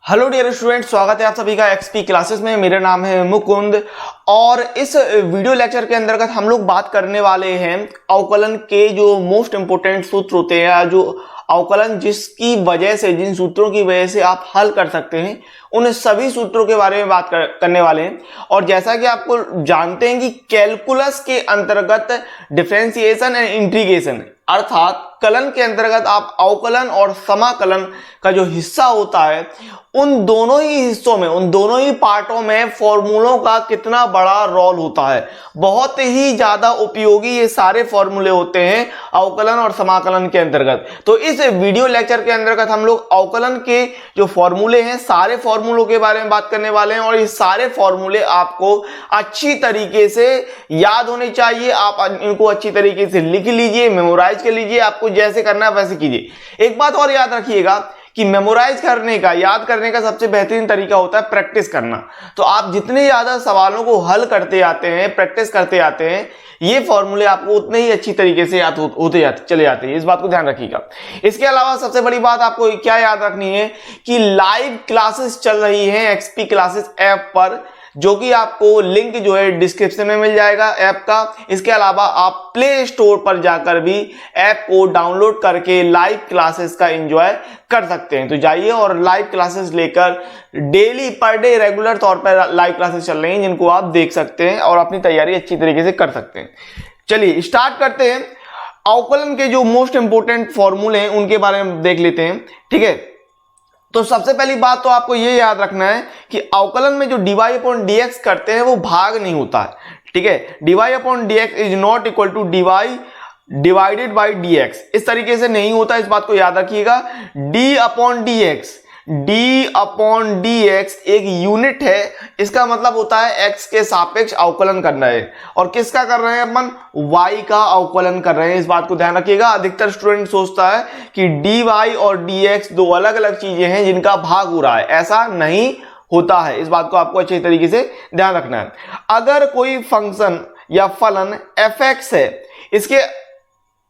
Hello dear student, स्वागत है आप सभी का एक्सपी क्लासेस में। मेरा नाम है मुकुंद और इस वीडियो लेक्चर के अंतर्गत हम लोग बात करने वाले हैं अवकलन के जो मोस्ट इंपोर्टेंट सूत्र होते हैं, या जो अवकलन जिसकी वजह से, जिन सूत्रों की वजह से आप हल कर सकते हैं, उन सभी सूत्रों के बारे में बात करने वाले हैं। और जैसा कि आपको जानते हैं कि कैलकुलस के अंतर्गत डिफरेंशिएशन एंड इंटीग्रेशन अर्थात कलन के अंतर्गत आप अवकलन और समाकलन का जो हिस्सा होता है, उन दोनों ही हिस्सों में, उन दोनों ही पार्टों में फॉर्मूलों का कितना बड़ा रोल होता है। बहुत ही ज्यादा उपयोगी ये सारे फॉर्मूले होते हैं अवकलन और समाकलन के अंतर्गत। तो इस वीडियो लेक्चर के अंतर्गत हम लोग अवकलन के जो फॉर्मूले हैं, सारे फॉर्मूलों के बारे में बात करने वाले हैं। और ये सारे फॉर्मूले आपको अच्छी तरीके से याद होने चाहिए। आप इनको अच्छी तरीके से लिख लीजिए, मेमोराइज कर लीजिए। आपको जैसे करना है वैसे कीजिए। एक बात और याद रखिएगा कि मेमोराइज करने का, याद करने का सबसे बेहतरीन तरीका होता है प्रैक्टिस करना। तो आप जितने ज्यादा सवालों को हल करते आते हैं, प्रैक्टिस करते आते हैं, ये फॉर्मूले आपको उतने ही अच्छी तरीके से याद होते चले जाते हैं। इस बात को ध्यान रखिएगा। इसके अलावा सबसे बड़ी बात आपको क्या याद रखनी है कि लाइव क्लासेस चल रही हैं एक्सपी क्लासेस ऐप पर, जो कि आपको लिंक जो है डिस्क्रिप्शन में मिल जाएगा ऐप का। इसके अलावा आप प्ले स्टोर पर जाकर भी ऐप को डाउनलोड करके लाइव क्लासेस का एंजॉय कर सकते हैं। तो जाइए और लाइव क्लासेस लेकर डेली पर डे रेगुलर तौर पर लाइव क्लासेस चल रही हैं, जिनको आप देख सकते हैं और अपनी तैयारी अच्छी तरीके से कर सकते हैं। चलिए स्टार्ट करते हैं। अवकलन के जो मोस्ट इंपोर्टेंट फॉर्मूले हैं उनके बारे में देख लेते हैं। ठीक है, तो सबसे पहली बात तो आपको ये याद रखना है कि अवकलन में जो dy अपॉन dx करते हैं वो भाग नहीं होता है। ठीक है, dy upon dx is not equal to dy divided by dx, इस तरीके से नहीं होता। इस बात को याद रखिएगा। d अपॉन dx एक यूनिट है। इसका मतलब होता है x के सापेक्ष अवकलन करना है। और किसका कर रहे हैं अपन? y का अवकलन कर रहे हैं। इस बात को ध्यान रखिएगा। अधिकतर स्टूडेंट सोचता है कि dy और dx दो अलग अलग चीजें हैं जिनका भाग हो रहा है। ऐसा नहीं होता है। इस बात को आपको अच्छे तरीके से ध्यान रखना है। अगर कोई फंक्शन या फलन fx है,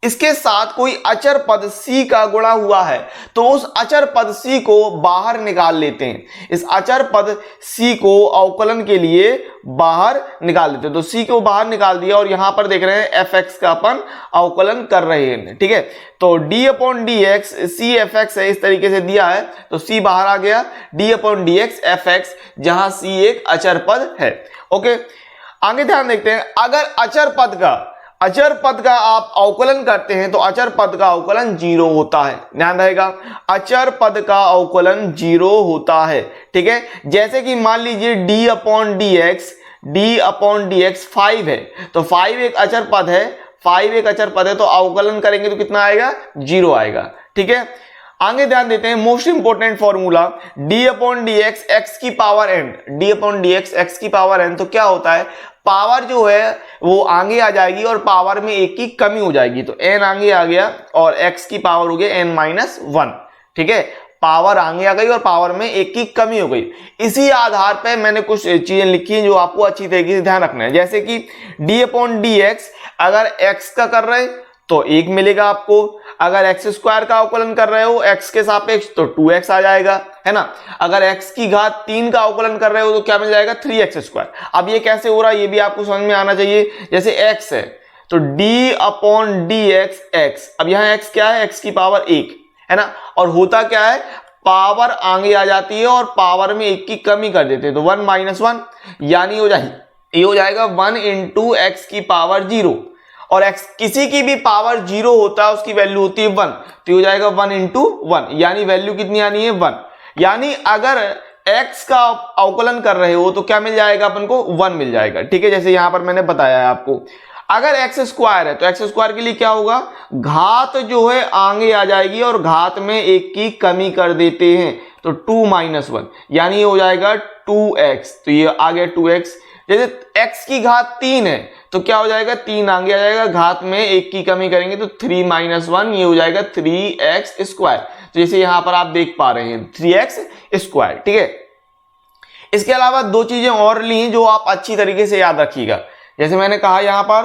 इसके साथ कोई अचर पद c का गुणा हुआ है, तो उस अचर पद c को बाहर निकाल लेते हैं। इस अचर पद c को अवकलन के लिए बाहर निकाल लेते हैं। तो c को बाहर निकाल दिया और यहां पर देख रहे हैं fx का अपन अवकलन कर रहे हैं। ठीक है, तो d upon dx c fx है, इस तरीके से दिया है तो c बाहर आ गया। d अपॉन dx fx, जहां c एक अचर पद है। ओके, आगे ध्यान देखते हैं। अगर अचर पद का आप अवकलन करते हैं तो अचर पद का अवकलन 0 होता है। ध्यान रहेगा, अचर पद का अवकलन 0 होता है। ठीक है, जैसे कि मान लीजिए d अपॉन dx 5 है, तो 5 एक अचर पद है। 5 एक अचर पद है तो अवकलन करेंगे तो कितना आएगा? 0 आएगा। ठीक है, आगे ध्यान देते हैं। Most important formula d upon dx x की power n, d upon dx x की पावर n। तो क्या होता है? पावर जो है वो आगे आ जाएगी और पावर में एक की कमी हो जाएगी। तो n आगे आ गया और x की पावर हो गई n-1। ठीक है, पावर आगे आ गई और पावर में एक की कमी हो गई। इसी आधार पर मैंने कुछ चीजें लिखी हैं जो आपको अच्छी तरीके से ध्यान रखना है। जैसे कि d अपॉन dx अगर x का कर रहे तो 1 मिलेगा आपको। अगर x स्क्वायर का अवकलन कर रहे हो x के सापेक्ष तो 2x आ जाएगा, है ना। अगर x की घात 3 का अवकलन कर रहे हो तो क्या मिल जाएगा? 3x square. अब ये कैसे हो रहा है ये भी आपको समझ में आना चाहिए। जैसे x है तो d अपॉन dx x, अब यहाँ x क्या है? x की पावर 1 है ना। और होता क्या है? पावर आगे आ जाती है और पावर में 1 की कमी कर देते हैं, तो 1-1, यानी ये हो जाएगा 1 इंटू एक्स की पावर 0। और x किसी की भी पावर 0 होता है, उसकी वैल्यू होती है 1, तो हो जाएगा 1 इंटू 1, यानी वैल्यू कितनी आनी है? 1। यानी अगर x का अवकलन कर रहे हो तो क्या मिल जाएगा अपन को? 1 मिल जाएगा। ठीक है, जैसे यहां पर मैंने बताया है आपको। अगर x स्क्वायर है तो x स्क्वायर के लिए क्या होगा? घात जो है आगे आ जाएगी और घात में 1 की कमी कर देते हैं, तो 2-1, यानी ये हो जाएगा 2x। तो ये आ गया 2x। जैसे x की घात 3 है तो क्या हो जाएगा? 3 आगे आ जाएगा, घात में 1 की कमी करेंगे तो 3-1, ये हो जाएगा 3x स्क्वायर। तो जैसे यहां पर आप देख पा रहे हैं 3x स्क्वायर। ठीक है, इसके अलावा दो चीजें और ली जो आप अच्छी तरीके से याद रखिएगा। जैसे मैंने कहा यहां पर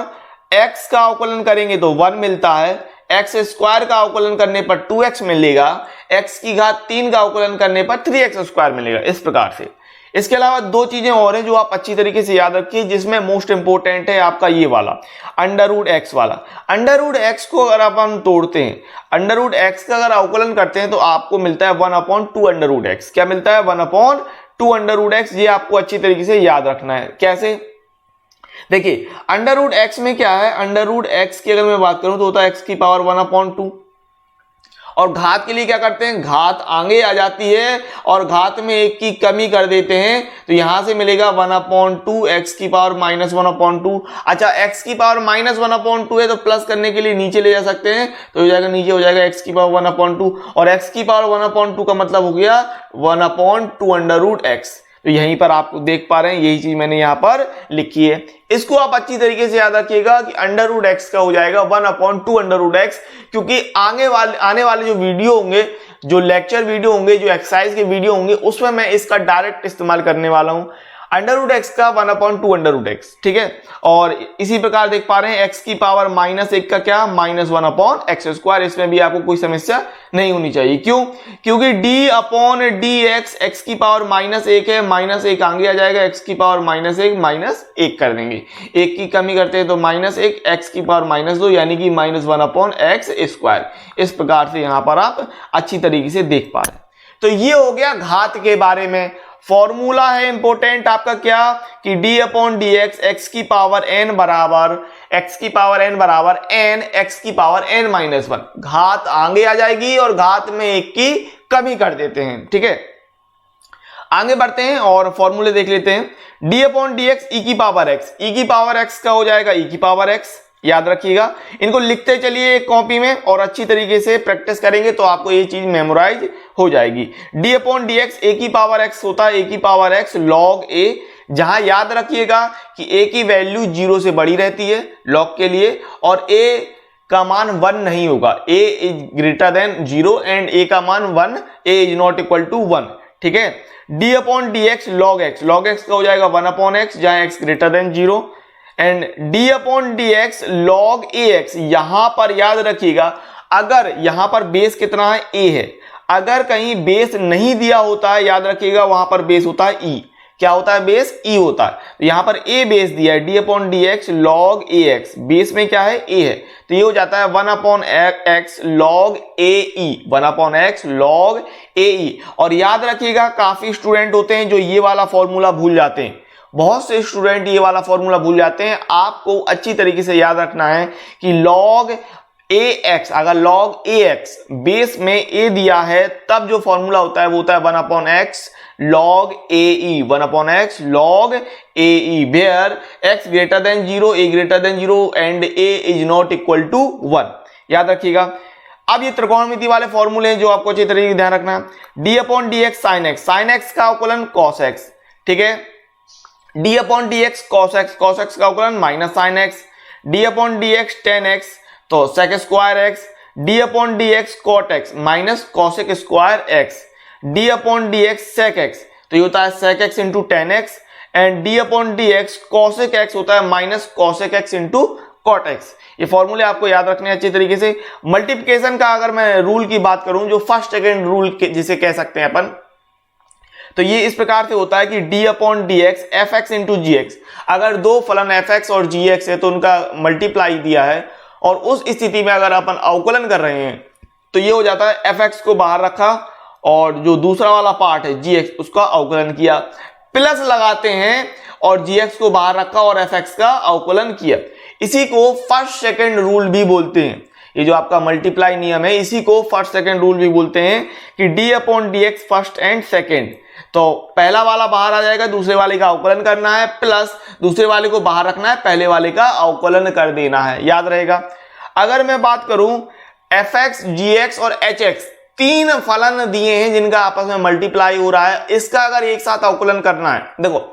x का अवकलन करेंगे तो 1 मिलता है, एक्स स्क्वायर का अवकलन करने पर 2x मिलेगा, x की घात 3 का अवकलन करने पर 3x स्क्वायर मिलेगा, इस प्रकार से। इसके अलावा दो चीजें और हैं जो आप अच्छी तरीके से याद रखिए, जिसमें मोस्ट इंपोर्टेंट है आपका ये वाला अंडर रूट एक्स वाला। अंडर रूट एक्स को अगर अपन तोड़ते हैं, अंडर रूट एक्स का अगर अवकलन करते हैं तो आपको मिलता है 1/2 अंडर रूट एक्स। क्या मिलता है? 1/2 अंडर रूट एक्स। ये आपको अच्छी तरीके से याद रखना है। कैसे? देखिए अंडर रूट एक्स में क्या है, अंडर रूट एक्स की अगर मैं बात करूं तो होता है एक्स की पावर 1/2, और घात के लिए क्या करते हैं, घात आगे आ जाती है और घात में एक की कमी कर देते हैं, तो यहां से मिलेगा 1/2 एक्स की पावर -1/2। अच्छा एक्स की पावर -1/2 है तो प्लस करने के लिए नीचे ले जा सकते हैं, तो हो जाएगा नीचे हो जाएगा एक्स की पावर 1/2, और एक्स की पावर 1/2 का मतलब हो गया 1/2 अंडर रूट एक्स। तो यहीं पर आप देख पा रहे हैं, यही चीज मैंने यहां पर लिखी है। इसको आप अच्छी तरीके से याद रखिएगा कि अंडर रूट एक्स का हो जाएगा 1/2 अंडर रूट एक्स, क्योंकि आने वाले जो वीडियो होंगे, जो लेक्चर वीडियो होंगे, जो एक्सरसाइज के वीडियो होंगे, उसमें मैं इसका डायरेक्ट इस्तेमाल करने वाला हूं, अंडर रूट एक्स का 1/2 अंडर रूट एक्स। ठीक है, और इसी प्रकार देख पा रहे हैं एक्स की पावर -1 का क्या, -1/x²। इसमें भी आपको कोई समस्या नहीं होनी चाहिए। क्यों? क्योंकि d/dx एक्स की पावर -1 है, -1 आगे आ जाएगा, एक्स की पावर -1 कर देंगे, एक की कमी करते हैं तो -1, एक्स की पावर -2 यानी कि -1/x²। इस प्रकार से यहां पर आप अच्छी तरीके से देख पा रहे हैं। तो ये हो गया घात के बारे में। फॉर्मूला है इंपॉर्टेंट आपका क्या, कि d/dx एक्स की पावर n बराबर n एक्स की पावर n-1। घात आगे आ जाएगी और घात में एक की कमी कर देते हैं। ठीक है, आगे बढ़ते हैं और फॉर्मूले देख लेते हैं। d/dx e की पावर x का हो जाएगा e की पावर x। याद रखिएगा, इनको लिखते चलिए एक कॉपी में और अच्छी तरीके से प्रैक्टिस करेंगे तो आपको ये चीज मेमोराइज हो जाएगी। d/dx a की पावर x होता है a की पावर x log a, जहां याद रखिएगा कि a की वैल्यू 0 से बड़ी रहती है log के लिए, और a का मान 1 नहीं होगा, a is greater than 0 and a का मान 1, a is not equal to 1। ठीक है, d/dx log x का हो जाएगा 1/x, जहां x greater than 0, and d/dx log ax। यहां पर याद रखिएगा, अगर यहां पर बेस कितना है, a है, अगर कहीं बेस नहीं दिया होता है, याद रखिएगा वहां पर बेस होता है e। क्या होता है? बेस e होता है। तो यहां पर a बेस दिया है, d/dx log ax, बेस में क्या है? a है, तो ये हो जाता है 1/x log ae, 1/x log ae। और याद रखिएगा काफी स्टूडेंट होते हैं जो ये वाला फॉर्मूला भूल जाते हैं, बहुत से स्टूडेंट ये वाला फॉर्मूला भूल जाते हैं। आपको अच्छी तरीके से याद रखना है कि log ax, अगर log ax बेस में a दिया है तब जो फॉर्मूला होता है वो होता है 1/x log ae, 1/x log ae, where x greater than 0, a greater than 0 and a is not equal to 1। याद रखिएगा। अब ये त्रिकोणमिति वाले फॉर्मूले हैं जो आपको अच्छी तरीके से ध्यान रखना है। d/dx sin x का अवकलन cos x। ठीक है, d/dx cos x का अवकलन -sin x, d/dx tan x तो sec² x, d/dx cot x -cosec² x, d/dx sec x तो ये होता है sec x into tan x, and d/dx cosec x होता है -cosec x into cot x। ये फॉर्मूले आपको याद रखने अच्छे तरीके से। मल्टीप्लिकेशन का अगर मैं रूल की बात करूं, जो फर्स्ट सेकेंड रूल जिसे कह सकते हैं अपन, तो ये इस प्रकार से होता है कि d/dx fx इंटू gx, अगर दो फलन fx और gx है तो उनका मल्टीप्लाई दिया है, और उस स्थिति में अगर अपन अवकलन कर रहे हैं तो ये हो जाता है fx को बाहर रखा और जो दूसरा वाला पार्ट है gx उसका अवकलन किया, प्लस लगाते हैं और gx को बाहर रखा और fx का अवकलन किया। इसी को फर्स्ट सेकेंड रूल भी बोलते हैं। ये जो आपका मल्टीप्लाई नियम है इसी को फर्स्ट सेकेंड रूल भी बोलते हैं कि d/dx फर्स्ट एंड सेकेंड, तो पहला वाला बाहर आ जाएगा, दूसरे वाले का अवकलन करना है, प्लस दूसरे वाले को बाहर रखना है, पहले वाले का अवकलन कर देना है। याद रहेगा। अगर मैं बात करूं fx, gx और hx, तीन फलन दिए हैं जिनका आपस में मल्टीप्लाई हो रहा है, इसका अगर एक साथ अवकलन करना है, देखो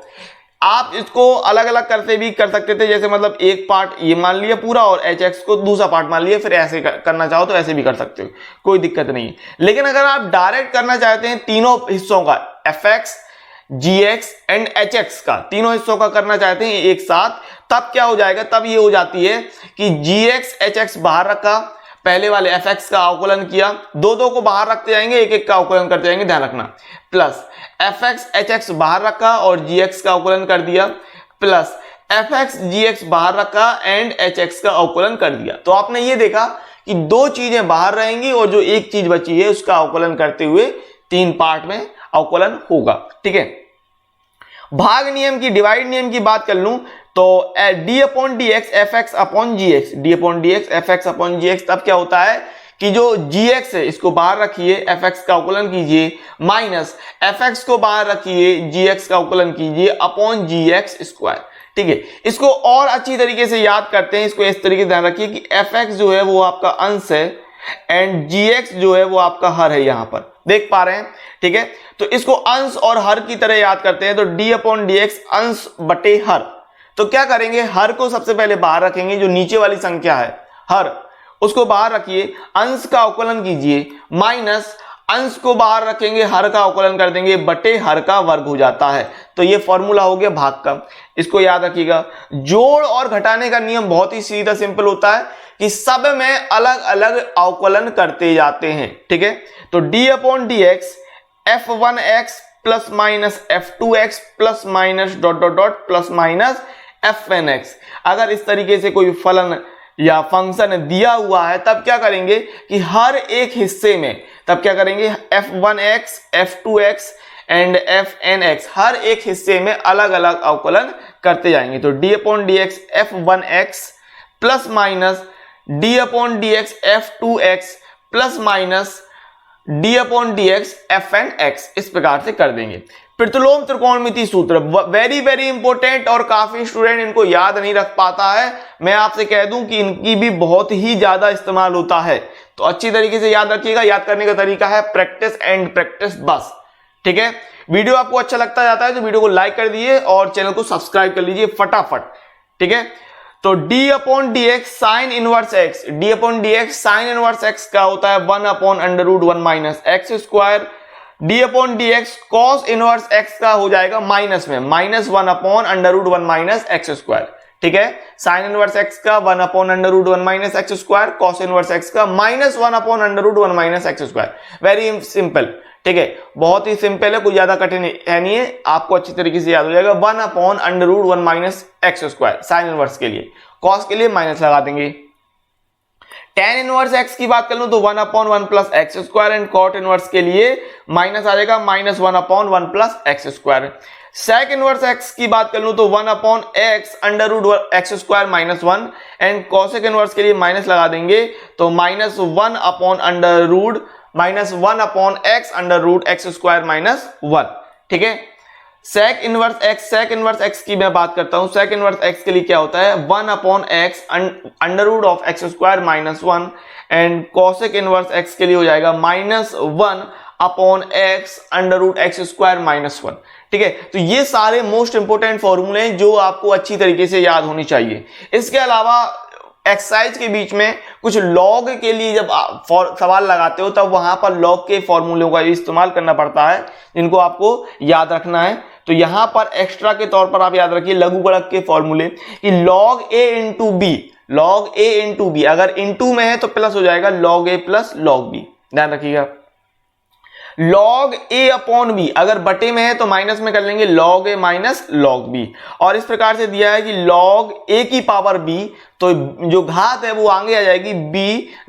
आप इसको अलग अलग करते भी कर सकते थे, जैसे मतलब एक पार्ट ये मान लिया पूरा और hx को दूसरा पार्ट मान लिया, फिर ऐसे करना चाहो तो ऐसे भी कर सकते हो, कोई दिक्कत नहीं है। लेकिन अगर आप डायरेक्ट करना चाहते हैं तीनों हिस्सों का, fx, gx एंड hx का, तीनों हिस्सों का करना चाहते हैं एक साथ, तब क्या हो जाएगा, तब ये हो जाती है कि gx hx बाहर रखा, पहले वाले fx का अवकलन किया, दो दो को बाहर रखते जाएंगे, एक एक का अवकलन करते जाएंगे, ध्यान रखना, प्लस fx hx बाहर रखा और gx का अवकलन कर दिया, प्लस fx gx बाहर रखा एंड hx का अवकलन कर दिया। तो आपने ये देखा कि दो चीजें बाहर रहेंगी और जो एक चीज बची है उसका अवकलन करते हुए तीन पार्ट में अवकलन होगा। ठीक है, भाग नियम की, डिवाइड नियम की बात कर लूं तो d upon D X F X upon G X, D upon D X F X upon G X, तब क्या होता है कि जो gx है इसको बाहर रखिए, fx का अवकलन कीजिए, माइनस fx को बाहर रखिए, gx का अवकलन कीजिए अपॉन gx स्क्वायर। ठीक है, इसको और अच्छी तरीके से याद करते हैं, इसको इस तरीके से ध्यान रखिए कि fx जो है वो आपका अंश है एंड gx जो है वो आपका हर है, यहां पर देख पा रहे हैं। ठीक है, तो इसको अंश और हर की तरह याद करते हैं, तो d अपॉन डी एक्स अंश बटे हर। तो क्या करेंगे, हर को सबसे पहले बाहर रखेंगे, जो नीचे वाली संख्या है हर उसको बाहर रखिए, अंश का अवकलन कीजिए, माइनस अंश को बाहर रखेंगे, हर का अवकलन कर देंगे, बटे हर का वर्ग हो जाता है। तो ये फॉर्मूला हो गया भाग का, इसको याद रखिएगा। जोड़ और घटाने का नियम बहुत ही सीधा सिंपल होता है कि सब में अलग अलग अवकलन करते जाते हैं। ठीक है, तो d upon D x f1x plus minus f2x plus minus dot dot dot plus minus fnx। अगर इस तरीके से कोई फलन या फंक्शन दिया हुआ है तब क्या करेंगे कि हर एक हिस्से में, तब क्या करेंगे f1x f2x एंड fnx हर एक हिस्से में अलग अलग अवकलन करते जाएंगे। तो d upon D x f1x plus minus d upon D x f2x plus minus d upon D x fnx, इस प्रकार से कर देंगे। प्रतिलोम त्रिकोणमिति सूत्र वेरी वेरी इंपॉर्टेंट और काफी स्टूडेंट इनको याद नहीं रख पाता है। मैं आपसे कह दूं कि इनकी भी बहुत ही ज्यादा इस्तेमाल होता है, तो अच्छी तरीके से याद रखिएगा। याद करने का तरीका है प्रैक्टिस एंड प्रैक्टिस बस। ठीक है, वीडियो आपको अच्छा लगता जाता है तो वीडियो को लाइक कर दीजिए और चैनल को सब्सक्राइब कर लीजिए फटाफट। ठीक है, तो d upon D x sine inverse x, d upon D x sine inverse x का होता है 1 upon under root 1 minus x square. d upon D x cos inverse x का हो जाएगा माइनस में, minus 1 upon under root 1 minus x square. ठीक है, sine inverse x का 1 upon under root 1 minus x square, cos inverse x का minus 1 upon under root 1 minus x square. Very simple. ठीक है, बहुत ही सिंपल है, कोई ज्यादा कठिन है नहीं है, आपको अच्छी तरीके से याद हो जाएगा। 1 upon under root 1 minus x square sine inverse के लिए, कॉस के लिए माइनस लगा देंगे। टेन इनवर्स एक्स की बात कर लूं तो 1 upon 1 plus x square and cot inverse के लिए माइनस आ जाएगा minus 1 upon 1 plus x square. Sec inverse x की बात कर लूं तो 1 upon x under root x square minus 1 and cosec inverse के लिए माइनस लगा देंगे, तो minus 1 upon under root minus 1 upon x under root x square minus 1। ठीक है, सेक इनवर्स एक्स की मैं बात करता हूं। सेक इनवर्स एक्स के लिए क्या होता है 1 upon x under root of x square minus 1 and cosec inverse x के लिए हो जाएगा minus 1 upon x under root x square minus 1। ठीक है, तो ये सारे मोस्ट इंपोर्टेंट फॉर्मूले हैं जो आपको अच्छी तरीके से याद होनी चाहिए। इसके अलावा एक्सरसाइज के बीच में कुछ लॉग के लिए जब सवाल लगाते हो तब वहां पर लॉग के फॉर्मूलों का इस्तेमाल करना पड़ता है, जिनको आपको याद रखना है। तो यहां पर एक्स्ट्रा के तौर पर आप याद रखिए लघुगणक के फॉर्मूले कि log a into b, log a into b, अगर इंटू में है तो प्लस हो जाएगा log a plus log b, ध्यान रखिएगा। log a अपॉन b अगर बटे में है तो माइनस में कर लेंगे log a minus log b, और इस प्रकार से दिया है कि log a की पावर b, तो जो घात है वो आगे आ जाएगी b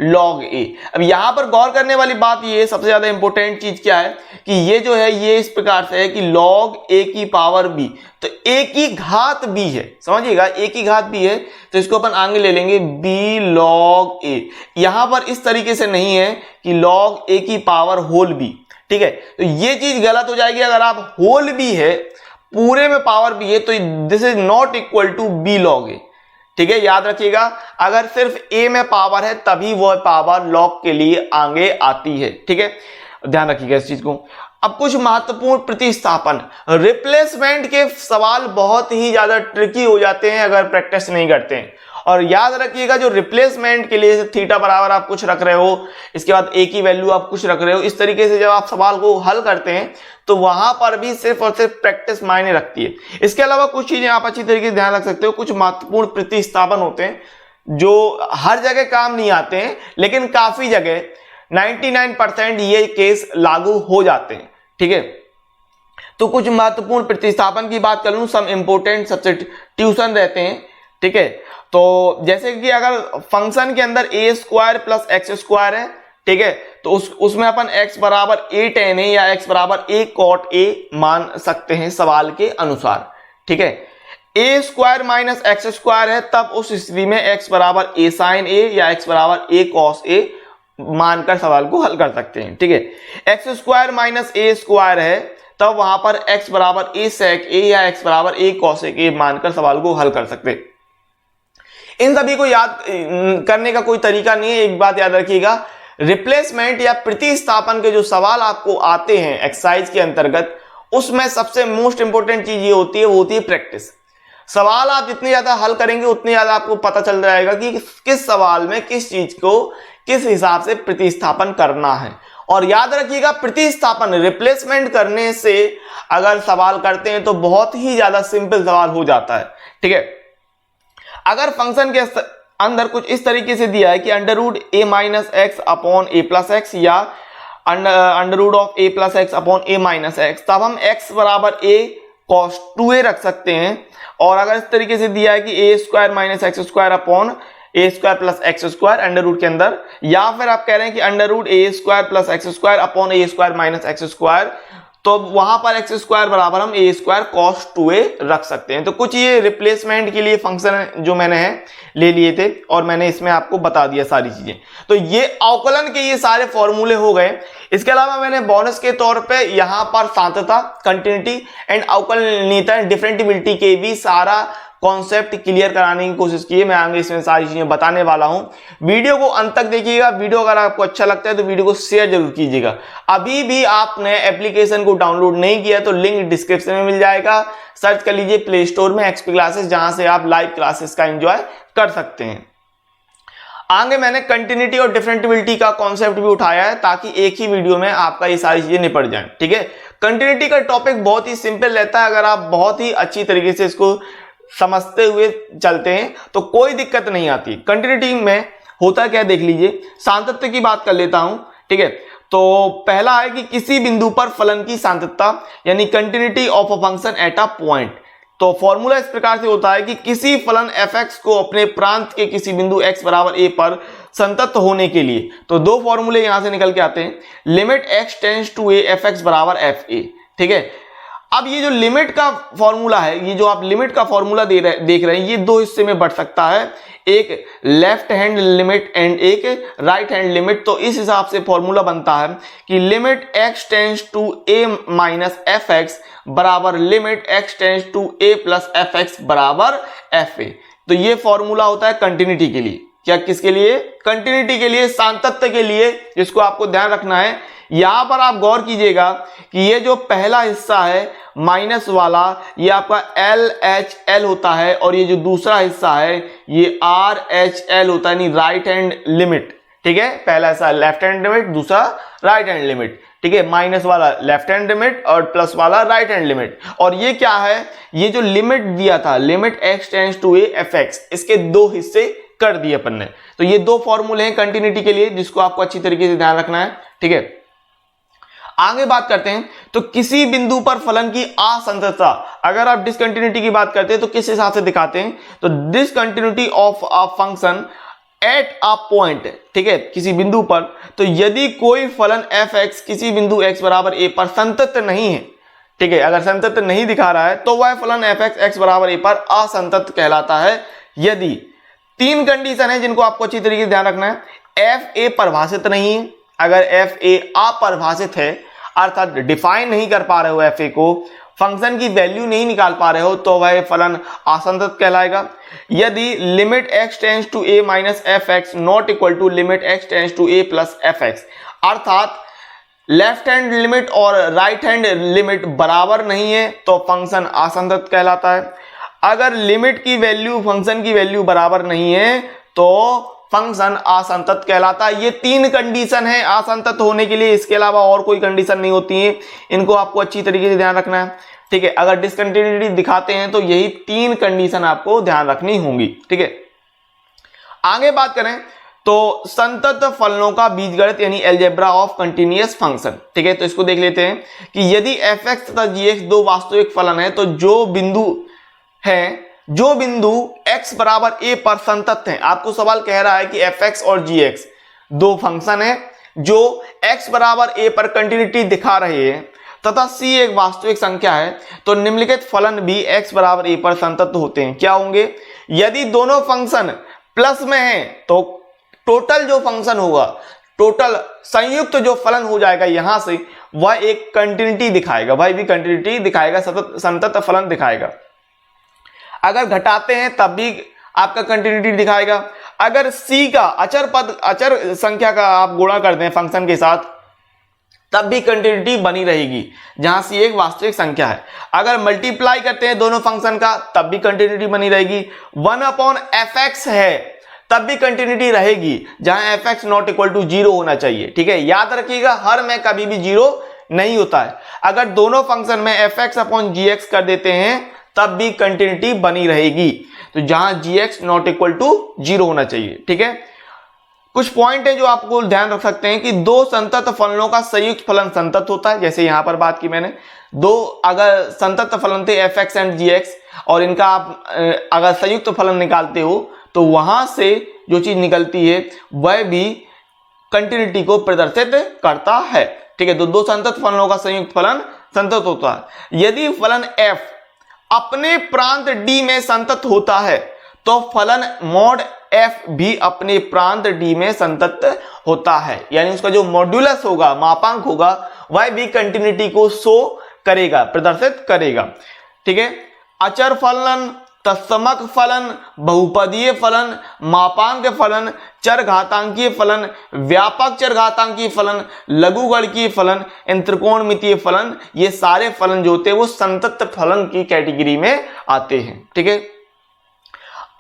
log a। अब यहां पर गौर करने वाली बात ये सबसे ज्यादा इंपॉर्टेंट चीज क्या है कि ये जो है ये इस प्रकार से है कि log a की पावर b, तो a की घात b है, समझिएगा a की घात b है, तो इसको अपन आगे ले लेंगे b log a। यहां पर इस तरीके से नहीं है कि log a की पावर होल b। ठीक है, तो ये चीज गलत हो जाएगी। अगर आप होल b है, पूरे में पावर b है, तो this is not equal to b log a। ठीक है, याद रखिएगा अगर सिर्फ a में पावर है तभी वह पावर log के लिए आगे आती है। ठीक है, ध्यान रखिएगा इस चीज को। अब कुछ महत्वपूर्ण प्रतिस्थापन, रिप्लेसमेंट के सवाल बहुत ही ज्यादा ट्रिकी हो जाते हैं अगर प्रैक्टिस नहीं करते हैं। और याद रखिएगा जो रिप्लेसमेंट के लिए थीटा बराबर आप कुछ रख रहे हो, इसके बाद a की वैल्यू आप कुछ रख रहे हो, इस तरीके से जब आप सवाल को हल करते हैं तो वहां पर भी सिर्फ और सिर्फ प्रैक्टिस मायने रखती है। इसके अलावा कुछ चीजें आप अच्छी तरीके से ध्यान रख सकते हो। कुछ महत्वपूर्ण प्रतिस्थापन होते हैं जो हर जगह काम नहीं आते हैं, लेकिन काफी जगह 99% ये केस लागू हो जाते हैं। ठीक है, तो कुछ महत्वपूर्ण प्रतिस्थापन की बात कर लूं, सम इंपोर्टेंट सब्स्टिट्यूशन रहते हैं। ठीक है, तो जैसे कि अगर फंक्शन के अंदर ए स्क्वायर प्लस एक्स स्क्वायर है, ठीक है, तो उसमें अपन x बराबर a tan a या x बराबर a cot a मान सकते हैं सवाल के अनुसार। ठीक है, a square minus x square है, तब उस स्थिति में x बराबर a sin a या x बराबर a cos a मानकर सवाल को हल कर सकते हैं। ठीक है, x square minus a square है, तब वहां पर x बराबर a sec a या x बराबर a cos a मानकर सवाल को हल कर सकते हैं। इन सभी को याद करने का कोई तरीका नहीं है। एक बात याद रखिएगा, रिप्लेसमेंट या प्रतिस्थापन के जो सवाल आपको आते हैं एक्सरसाइज के अंतर्गत, उसमें सबसे मोस्ट इंपोर्टेंट चीज ये होती है, वो होती है प्रैक्टिस। सवाल आप जितने ज्यादा हल करेंगे उतने ज्यादा आपको पता चल जाएगा कि किस सवाल में किस चीज को किस हिसाब से प्रतिस्थापन करना है। और याद रखिएगा, प्रतिस्थापन रिप्लेसमेंट करने से अगर सवाल करते हैं तो बहुत ही ज्यादा सिंपल सवाल हो जाता है। ठीक है, अगर फंक्शन के अंदर कुछ इस तरीके से दिया है कि under root a minus x upon a plus x या under root of a plus x upon a minus x, तब हम एक्स बराबर ए कॉस 2a रख सकते हैं। और अगर इस तरीके से दिया है कि A square minus x square upon A square plus x square under root के अंदर, या फिर आप कह रहे हैं कि under root A square plus x square upon A square minus x square, तो वहां पर एक्स स्क्वायर बराबर हम ए स्क्वायर कॉस 2a रख सकते हैं। तो कुछ ये रिप्लेसमेंट के लिए फंक्शन जो मैंने ले लिए थे और मैंने इसमें आपको बता दिया सारी चीजें। तो ये अवकलन के ये सारे फॉर्मूले हो गए। इसके अलावा मैंने बोनस के तौर पे यहाँ पर सांतता, कंटिन्यूटी एंड अवकलनीयता, डिफरेंटिबिलिटी के भी सारा कॉन्सेप्ट क्लियर कराने की कोशिश की है। मैं आगे इसमें सारी चीजें बताने वाला हूं। वीडियो को अंत तक देखिएगा। वीडियो अगर आपको अच्छा लगता है तो वीडियो को शेयर जरूर कीजिएगा। अभी भी आपने एप्लीकेशन को डाउनलोड नहीं किया तो लिंक डिस्क्रिप्शन में मिल जाएगा। सर्च कर लीजिए प्ले स्टोर में एक्सपी क्लासेस, जहां से आप लाइव क्लासेस का एंजॉय कर सकते हैं। आगे मैंने कंटिन्यूटी और डिफरेंटिबिलिटी का कॉन्सेप्ट भी उठाया है ताकि एक ही वीडियो में आपका ये सारी चीजें निपट जाएं। ठीक है, कंटिन्यूटी का टॉपिक बहुत ही सिंपल रहता है। अगर आप बहुत ही अच्छी तरीके से इसको समझते हुए चलते हैं तो कोई दिक्कत नहीं आती। कंटिन्यूटी में होता क्या देख लीजिए। सांतत्य की बात कर लेता हूं। ठीक है, तो पहला है कि किसी बिंदु पर फलन की सांतत्य यानी continuity of a function at a point. तो फॉर्मूला इस प्रकार से होता है कि किसी फलन fx को अपने प्रांत के किसी बिंदु x बराबर a पर संतत होने के लिए, तो दो फॉर्मूले यहां से निकल के आते हैं। Limit x tends to a fx बराबर fa। ठीक है, अब ये जो लिमिट का फॉर्मूला है, ये जो आप लिमिट का फॉर्मूला देख रहे हैं, ये दो हिस्से में बढ़ सकता है, एक लेफ्ट हैंड लिमिट एंड एक राइट हैंड लिमिट। तो इस हिसाब से फॉर्मूला बनता है कि limit x tends to a minus fx बराबर limit x tends to a plus fx बराबर fa। तो ये फॉर्मूला होता है कंटिन्यूटी के लिए। क्या किसके लिए? कंटिन्यूटी के लिए, सांतत्य के लिए, जिसको आपको ध्यान रखना है। यहां पर आप गौर कीजिएगा कि ये जो पहला हिस्सा है माइनस वाला, ये आपका LHL होता है, और ये जो दूसरा हिस्सा है ये RHL होता है, यानी राइट हैंड लिमिट। ठीक है, पहला हिस्सा लेफ्ट हैंड लिमिट, दूसरा राइट हैंड लिमिट। ठीक है, माइनस वाला लेफ्ट हैंड लिमिट और प्लस वाला राइट हैंड लिमिट। और ये क्या है? ये जो लिमिट दिया था, limit x tends to a fx, इसके दो हिस्से कर दिए अपन ने। तो ये दो फॉर्मूले हैं कंटिन्यूटी के लिए, जिसको आपको अच्छी तरीके से ध्यान रखना है। ठीक है, आगे बात करते हैं। तो किसी बिंदु पर फलन की असंततता, अगर आप डिसकंटिन्यूटी की बात करते हैं तो किस हिसाब से दिखाते हैं? तो discontinuity of a function at a point. ठीक है, किसी बिंदु पर, तो यदि कोई फलन fx किसी बिंदु x बराबर a पर संतत नहीं है, ठीक है, अगर संतत नहीं दिखा रहा है तो वह फलन fx x बराबर a पर असंतत कहलाता है। यदि तीन कंडीशन है जिनको आपको अच्छी तरीके से ध्यान रखना है। fa परिभाषित नहीं है, अगर fa अपरिभाषित है, अर्थात डिफाइन नहीं कर पा रहे हो fa को, फंक्शन की वैल्यू नहीं निकाल पा रहे हो, तो वह फलन असंतत कहलाएगा। यदि limit x tends to a minus fx not equal to limit x tends to a plus fx, अर्थात लेफ्ट हैंड लिमिट और राइट हैंड लिमिट बराबर नहीं है, तो फंक्शन असंतत कहलाता है। अगर लिमिट की वैल्यू फंक्शन की वैल्यू बराबर नहीं है तो फंक्शन असंतत कहलाता है। ये तीन कंडीशन है असंतत होने के लिए, इसके अलावा और कोई कंडीशन नहीं होती है। इनको आपको अच्छी तरीके से ध्यान रखना है। ठीक है, अगर डिसकंटिन्यूटी दिखाते हैं तो यही तीन कंडीशन आपको ध्यान रखनी होंगी। ठीक है, आगे बात करें तो संतत फलनों का बीजगणित यानी अलजेब्रा ऑफ कंटिन्यूअस फंक्शन, ठीक है। तो इसको देख लेते हैं कि यदि fx तथा gx दो वास्तविक फलन है तो जो बिंदु x बराबर a पर संतत है। आपको सवाल कह रहा है कि fx और gx दो फंक्शन है जो x बराबर a पर कंटिन्यूटी दिखा रहे हैं तथा c एक वास्तविक संख्या है, तो निम्नलिखित फलन भी x बराबर a पर संतत होते हैं। क्या होंगे? यदि दोनों फंक्शन प्लस में है तो टोटल जो फंक्शन होगा, टोटल संयुक्त जो फलन हो जाएगा यहां से, वह एक कंटिन्यूटी दिखाएगा, वह भी कंटिन्यूटी दिखाएगा, संतत फलन दिखाएगा। अगर घटाते हैं तब भी आपका कंटिन्यूटी दिखाएगा। अगर c का अचर संख्या का आप गुणा करते हैं फंक्शन के साथ तब भी कंटिन्यूटी बनी रहेगी, जहां c एक वास्तविक संख्या है। अगर मल्टीप्लाई करते हैं दोनों फंक्शन का तब भी कंटिन्यूटी बनी रहेगी। 1/fx है तब भी कंटिन्यूटी रहेगी, जहां fx नॉट इक्वल टू 0 होना चाहिए, ठीक है। याद रखिएगा हर में कभी भी 0 नहीं होता है। अगर दोनों फंक्शन में fx/gx कर देते हैं तब भी कंटिन्यूटी बनी रहेगी, तो जहां gx नॉट इक्वल टू 0 होना चाहिए, ठीक है। कुछ पॉइंट है जो आपको ध्यान रख सकते हैं कि दो संतत फलनों का संयुक्त फलन संतत होता है। जैसे यहां पर बात की मैंने, दो अगर संतत फलन थे fx एंड gx और इनका आप अगर संयुक्त फलन निकालते हो तो वहां से जो चीज निकलती है वह भी कंटिन्यूटी को प्रदर्शित करता है, ठीक है। तो दो संतत फलनों का संयुक्त फलन संतत होता है। यदि फलन f अपने प्रांत d में संतत होता है तो फलन मॉड f भी अपने प्रांत d में संतत होता है, यानी उसका जो मॉड्यूलस होगा, मापांक होगा, वह भी कंटिन्यूटी को शो करेगा, प्रदर्शित करेगा, ठीक है। अचर फलन, तत्समक फलन, बहुपदीय फलन, मापांक फलन, चरघातांकीय फलन, व्यापक चरघातांकीय फलन, लघुगणकीय फलन, त्रिकोणमितीय फलन, ये सारे फलन जो होते हैं वो संतत फलन की कैटेगरी में आते हैं, ठीक है।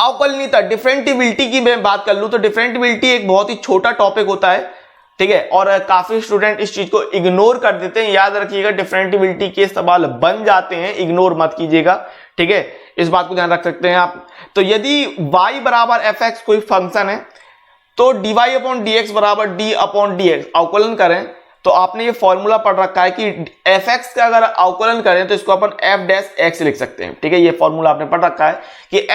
अवकलनीयता, डिफरेंटिबिलिटी की मैं बात कर लूं तो डिफरेंटिबिलिटी एक बहुत ही छोटा टॉपिक होता है, ठीक है, और काफी स्टूडेंट इस चीज को इग्नोर कर देते हैं। याद रखिएगा डिफरेंटिबिलिटी के सवाल बन जाते हैं, इग्नोर मत कीजिएगा, ठीक है, इस बात को ध्यान रख सकते हैं आप। तो यदि y बराबर fx कोई फंक्शन है तो dy/dx बराबर d/dx अवकलन करें तो आपने ये फॉर्मूला पढ़ रखा है कि fx का अगर अवकलन करें तो इसको अपन f' लिख सकते हैं, ठीक है। ये फॉर्मूला आपने पढ़ रखा है कि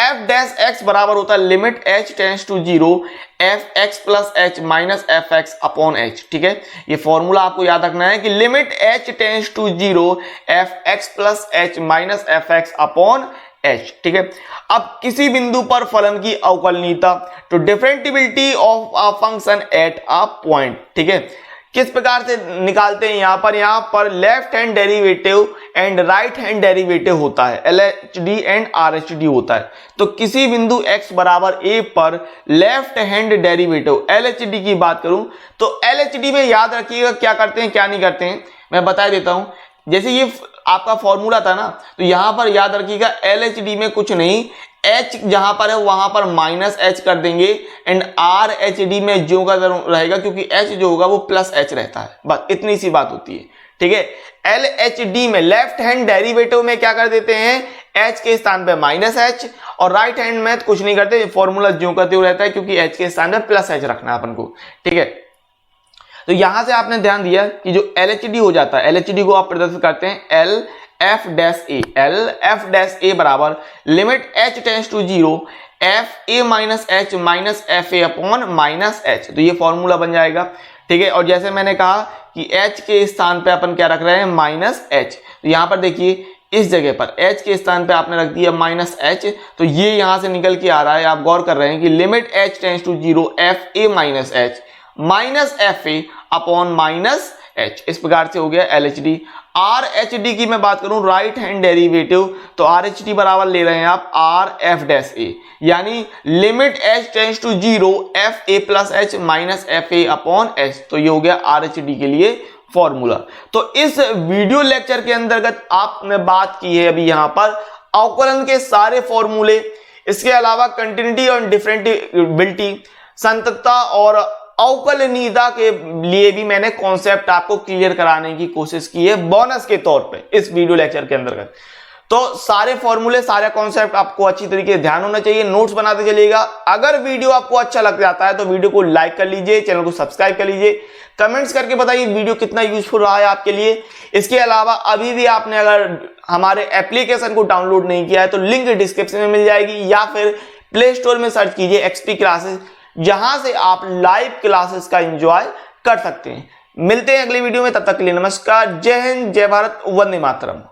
f' बराबर होता है limit h tends to 0 fx plus h minus fx upon h, ठीक है। ये फॉर्मूला आपको याद रखना है कि limit h tends to 0 fx plus h minus fx upon h, ठीक है। अब किसी बिंदु पर फलन की अवकलनीयता, तो differentiability of a function at a point, ठीक है, किस प्रकार से निकालते हैं? यहां पर left hand derivative and right hand derivative होता है, LHD एंड RHD होता है। तो किसी बिंदु x बराबर a पर लेफ्ट हैंड डेरिवेटिव LHD की बात करूं तो LHD में याद रखिएगा क्या करते हैं क्या नहीं करते हैं, मैं बता देता हूं। जैसे ये आपका फॉर्मूला था ना, तो यहां पर याद रखिएगा LHD में कुछ नहीं, h जहां पर है वहां पर माइनस h कर देंगे एंड RHD में जो का रहेगा क्योंकि h जो होगा वो प्लस h रहता है, बस इतनी सी बात होती है, ठीक है। LHD में लेफ्ट हैंड डेरिवेटिव में क्या कर देते हैं, h के स्थान पे माइनस h, और राइट हैंड में कुछ नहीं करते, फॉर्मूला जो का त्यों रहता है क्योंकि h के स्थान पे प्लस h रखना है अपन को, ठीक है। तो यहां से आपने ध्यान दिया कि जो LHD हो जाता है, LHD को आप प्रदर्शित करते हैं LF' बराबर limit h tends to 0 fa minus h minus fa upon minus h, तो ये फॉर्मूला बन जाएगा, ठीक है। और जैसे मैंने कहा कि h के स्थान पे अपन क्या रख रहे हैं, माइनस h, तो यहां पर देखिए इस जगह पर h के स्थान पे आपने रख दिया माइनस h, तो ये यहां से निकल के आ रहा है, आप गौर कर रहे हैं कि limit h tends to 0 fa minus h minus fa upon minus h, इस प्रकार से हो गया LHD। RHD की मैं बात करूं राइट हैंड डेरिवेटिव, तो RHD बराबर ले रहे हैं आप RF', यानी limit h tends to 0 fa plus h minus fa upon h, तो ये हो गया RHD के लिए फॉर्मूला। तो इस वीडियो लेक्चर के अंतर्गत आपने बात की है अभी यहां पर अवकलन के सारे फॉर्मूले, इसके अलावा कंटिन्यूटी और डिफरेंटिबिलिटी, संततता और अवकलनीयता के लिए भी मैंने कॉन्सेप्ट आपको क्लियर कराने की कोशिश की है बोनस के तौर पे इस वीडियो लेक्चर के अंतर्गत। तो सारे फॉर्मूले, सारे कॉन्सेप्ट आपको अच्छी तरीके से ध्यान होना चाहिए, नोट्स बनाते चलिएगा। अगर वीडियो आपको अच्छा लग जाता है तो वीडियो को लाइक कर लीजिए, चैनल को सब्सक्राइब कर लीजिए, कमेंट्स करके बताइए वीडियो कितना यूजफुल रहा है आपके लिए। इसके अलावा अभी भी आपने अगर हमारे एप्लीकेशन को डाउनलोड नहीं किया है तो लिंक डिस्क्रिप्शन में मिल जाएगी, या फिर प्ले स्टोर में सर्च कीजिए एक्सपी क्लासेस, जहां से आप लाइव क्लासेस का एंजॉय कर सकते हैं। मिलते हैं अगली वीडियो में, तब तक के लिए नमस्कार, जय हिंद, जय भारत, वंदे मातरम।